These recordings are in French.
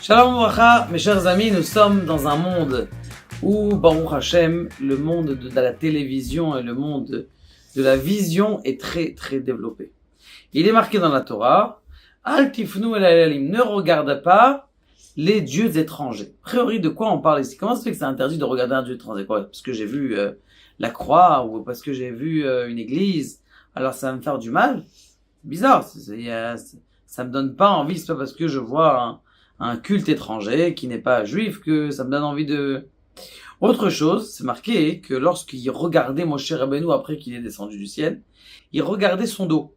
Shalom Uvracha, mes chers amis, nous sommes dans un monde où, Baruch Hashem, le monde de la télévision et le monde de la vision est très très développé. Il est marqué dans la Torah, Al tifnu el elalim, ne regarde pas les dieux étrangers. A priori, de quoi on parle ici? Comment ça fait que c'est interdit de regarder un dieu étranger? Quoi? Parce que j'ai vu la croix ou parce que j'ai vu une église, alors ça va me faire du mal? C'est bizarre, ça me donne pas envie, c'est pas parce que je vois un culte étranger qui n'est pas juif que ça me donne envie de... Autre chose, c'est marqué que lorsqu'il regardait Moshe Rabbeinu après qu'il est descendu du ciel, il regardait son dos.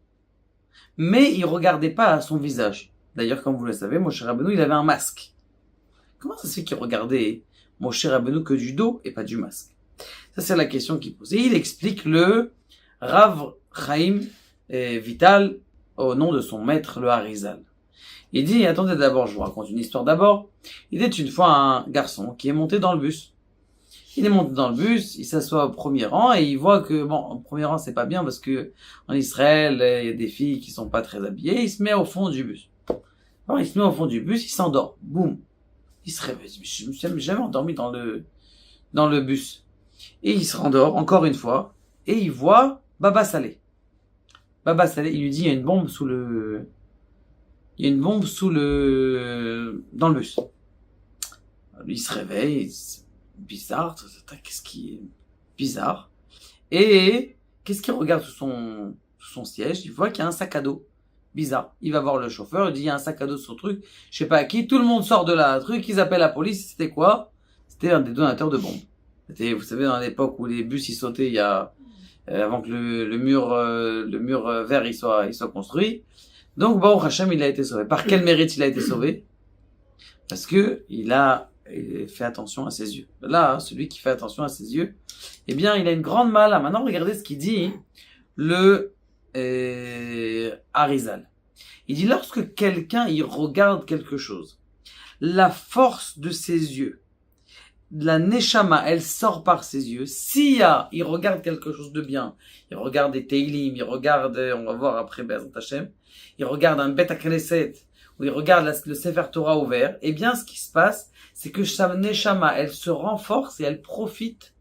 Mais il regardait pas son visage. D'ailleurs, comme vous le savez, Moshe Rabbeinu, il avait un masque. Comment ça se fait qu'il regardait Moshe Rabbeinu que du dos et pas du masque? Ça, c'est la question qu'il pose. Et il explique le Rav Chaim Vital au nom de son maître, le Harizal. Il dit, attendez d'abord, je vous raconte une histoire d'abord. Il était une fois un garçon qui est monté dans le bus. Il est monté dans le bus, il s'assoit au premier rang et il voit que, bon, au premier rang c'est pas bien parce que en Israël, il y a des filles qui sont pas très habillées. Il se met au fond du bus. Alors il se met au fond du bus, il s'endort. Boum. Il se réveille. Je me suis jamais endormi dans le bus. Et il se rendort encore une fois et il voit Baba Salé. Baba Salé, il lui dit, il y a une bombe dans le bus. Lui, il se réveille, c'est bizarre, qu'est-ce qui est bizarre? Et qu'est-ce qu'il regarde sous son siège? Il voit qu'il y a un sac à dos. Bizarre. Il va voir le chauffeur, il dit, il y a un sac à dos sur le truc, je sais pas à qui, tout le monde sort de là, truc, ils appellent la police, c'était quoi? C'était un des donateurs de bombes. C'était, vous savez, dans l'époque où les bus, ils sautaient, il y a, avant que le mur vert, il soit construit. Donc, Baruch Hashem, il a été sauvé. Par quel mérite il a été sauvé? Parce que il a fait attention à ses yeux. Là, celui qui fait attention à ses yeux, eh bien, il a une grande mala. Maintenant, regardez ce qu'il dit, le Harizal. Il dit, lorsque quelqu'un, il regarde quelque chose, la force de ses yeux, la neshama, elle sort par ses yeux. Il regarde quelque chose de bien, il regarde des Teilim, il regarde, on va voir après Be'ezrat Hashem, il regarde un Bet HaKnesset, ou il regarde le Sefer Torah ouvert, eh bien, ce qui se passe, c'est que sa neshama, elle se renforce et elle profite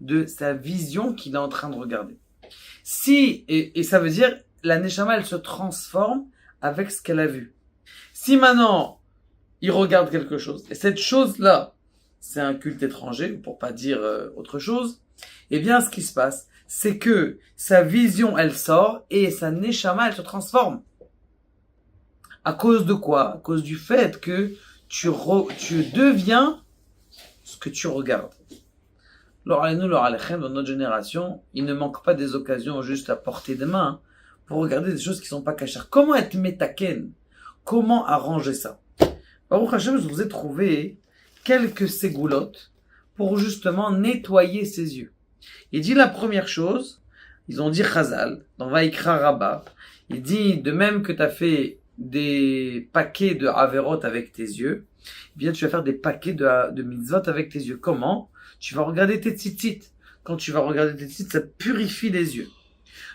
de sa vision qu'il est en train de regarder. Et ça veut dire, la neshama, elle se transforme avec ce qu'elle a vu. Si maintenant, il regarde quelque chose, et cette chose-là, c'est un culte étranger, pour pas dire autre chose, eh bien, ce qui se passe, c'est que sa vision, elle sort, et sa neshama, elle se transforme. À cause de quoi? À cause du fait que tu deviens ce que tu regardes. L'Oralénou, l'Oraléchem, dans notre génération, il ne manque pas des occasions juste à portée de main pour regarder des choses qui sont pas cachères. Comment être métaken? Comment arranger ça? Baruch Hashem, je vous ai trouvé quelques ségoulottes pour justement nettoyer ses yeux. Il dit la première chose, ils ont dit Chazal, dans Vaikra Rabbah, il dit de même que tu as fait des paquets de Averot avec tes yeux, eh bien tu vas faire des paquets de mitzvot avec tes yeux. Comment? Tu vas regarder tes tzitzit. Quand tu vas regarder tes tzitzit, ça purifie les yeux.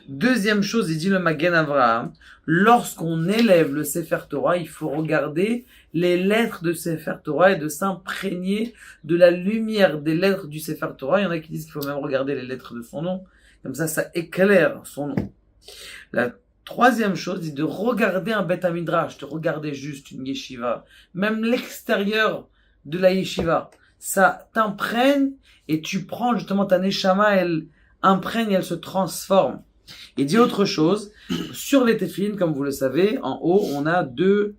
Deuxième chose, il dit le Magen Avraham, lorsqu'on élève le Sefer Torah, il faut regarder les lettres de Sefer Torah et de s'imprégner de la lumière des lettres du Sefer Torah. Il y en a qui disent qu'il faut même regarder les lettres de son nom. Comme ça éclaire son nom. La troisième chose, c'est de regarder un Beth Midrash, de regarder juste une yeshiva, même l'extérieur de la yeshiva. Ça t'imprègne et tu prends justement ta neshama, elle imprègne, elle se transforme. Il dit autre chose, sur les téfilines, comme vous le savez, en haut, on a deux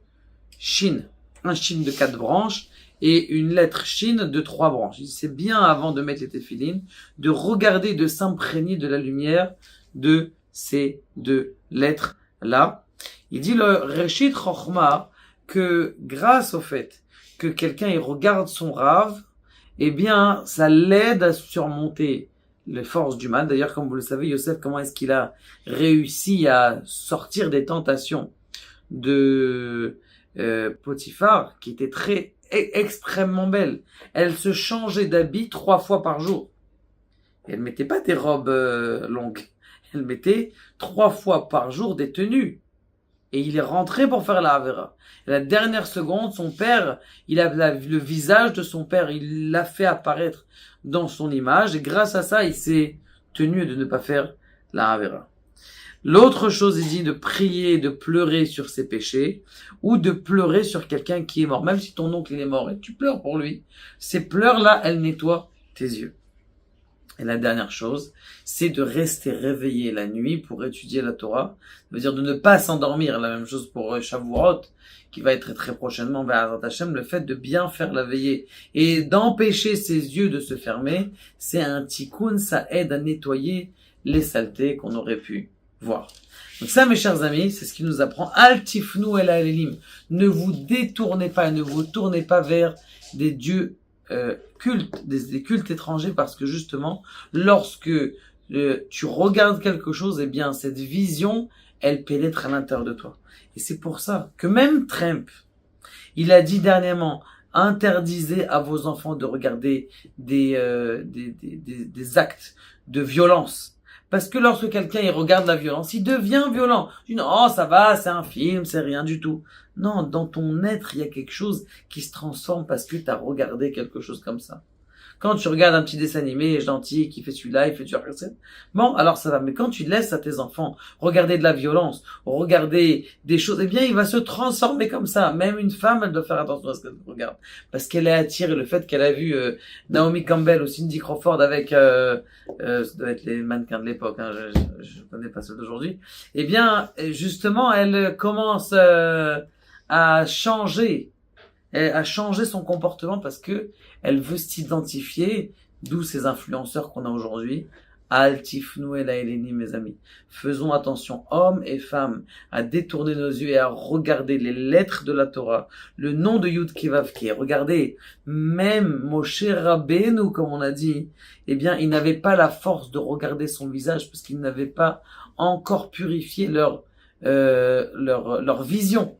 chines. Un chine de 4 branches et une lettre chine de 3 branches. C'est bien avant de mettre les téfilines, de regarder, de s'imprégner de la lumière de ces deux lettres-là. Il dit le Reshit Chochma que grâce au fait que quelqu'un il regarde son Rav, eh bien, ça l'aide à surmonter les forces du mal. D'ailleurs, comme vous le savez, Yosef, comment est-ce qu'il a réussi à sortir des tentations de Potiphar, qui était extrêmement belle. Elle se changeait d'habit 3 fois par jour. Et elle mettait pas des robes longues. Elle mettait 3 fois par jour des tenues. Et il est rentré pour faire la Avera. Et la dernière seconde, son père, le visage de son père, il l'a fait apparaître dans son image. Et grâce à ça, il s'est tenu de ne pas faire la Avera. L'autre chose, il dit de prier, de pleurer sur ses péchés, ou de pleurer sur quelqu'un qui est mort. Même si ton oncle il est mort et tu pleures pour lui, ces pleurs-là, elles nettoient tes yeux. Et la dernière chose, c'est de rester réveillé la nuit pour étudier la Torah. Ça veut dire de ne pas s'endormir. La même chose pour Shavuot, qui va être très prochainement vers Hashem. Le fait de bien faire la veillée et d'empêcher ses yeux de se fermer, c'est un tikkun, ça aide à nettoyer les saletés qu'on aurait pu voir. Donc ça, mes chers amis, c'est ce qui nous apprend. Al tifnu el ha'elelim. Ne vous détournez pas et ne vous tournez pas vers des dieux cultes, des cultes étrangers, parce que justement, lorsque tu regardes quelque chose, eh bien, cette vision, elle pénètre à l'intérieur de toi. Et c'est pour ça que même Trump, il a dit dernièrement, interdisez à vos enfants de regarder des actes de violence. Parce que lorsque quelqu'un il regarde la violence, il devient violent. Tu dis, oh, ça va, c'est un film, c'est rien du tout. Non, dans ton être, il y a quelque chose qui se transforme parce que tu as regardé quelque chose comme ça. Quand tu regardes un petit dessin animé gentil qui fait celui-là, il fait du recette, bon, alors ça va. Mais quand tu laisses à tes enfants regarder de la violence, regarder des choses, eh bien, il va se transformer comme ça. Même une femme, elle doit faire attention à ce qu'elle regarde. Parce qu'elle est attirée. Le fait qu'elle a vu Naomi Campbell ou Cindy Crawford avec, ça doit être les mannequins de l'époque, hein, je connais pas ceux d'aujourd'hui. Eh bien, justement, elle commence à changer son comportement parce que elle veut s'identifier, d'où ces influenceurs qu'on a aujourd'hui. Al tifnu el ha'elelim, mes amis. Faisons attention, hommes et femmes, à détourner nos yeux et à regarder les lettres de la Torah, le nom de Yud Kei Vav Kei. Regardez, même Moshe Rabbeinu, comme on a dit, eh bien, ils n'avaient pas la force de regarder son visage parce qu'ils n'avaient pas encore purifié leur vision.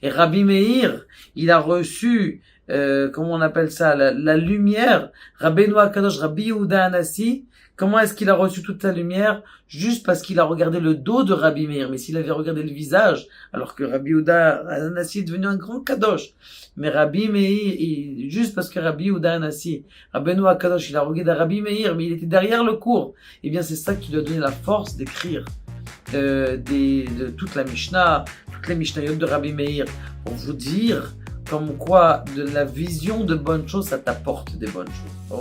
Et Rabbi Meir, il a reçu, comment on appelle ça, la lumière. Rabbeinu HaKadosh, Rabbi Yehuda Hanassi, comment est-ce qu'il a reçu toute sa lumière? Juste parce qu'il a regardé le dos de Rabbi Meir. Mais s'il avait regardé le visage, alors que Rabbi Yehuda Hanassi est devenu un grand Kadosh. Mais Rabbi Meir, juste parce que Rabbi Yehuda Hanassi, Rabbeinu HaKadosh, il a regardé Rabbi Meir, mais il était derrière le cours. Eh bien, c'est ça qui lui a donné la force d'écrire de toute la Mishnah, toutes les Mishnayot de Rabbi Meir, pour vous dire comme quoi de la vision de bonnes choses, ça t'apporte des bonnes choses.